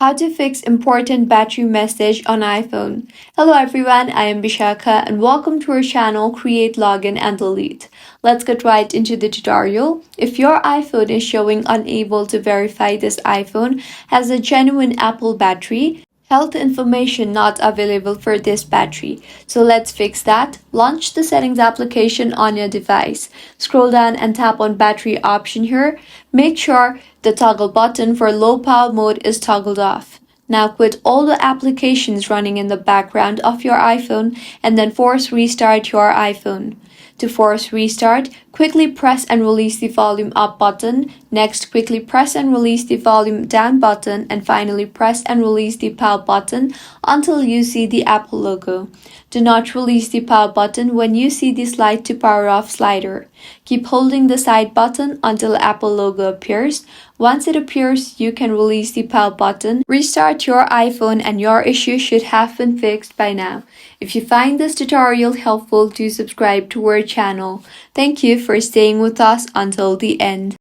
How to fix important battery message on iPhone. Hello everyone, I am Bishaka and welcome to our channel Create, Login and Delete. Let's get right into the tutorial. If your iPhone is showing unable to verify this iPhone has a genuine Apple battery, health information not available for this battery. So let's fix that. Launch the settings application on your device. Scroll down and tap on battery option here. Make sure the toggle button for low power mode is toggled off. Now quit all the applications running in the background of your iPhone and then force restart your iPhone. To force restart, quickly press and release the volume up button. Next, quickly press and release the volume down button, and finally press and release the power button until you see the Apple logo. Do not release the power button when you see the slide to power off slider. Keep holding the side button until Apple logo appears. Once it appears, you can release the power button, restart your iPhone, and your issue should have been fixed by now. If you find this tutorial helpful, do subscribe to our channel. Thank you for staying with us until the end.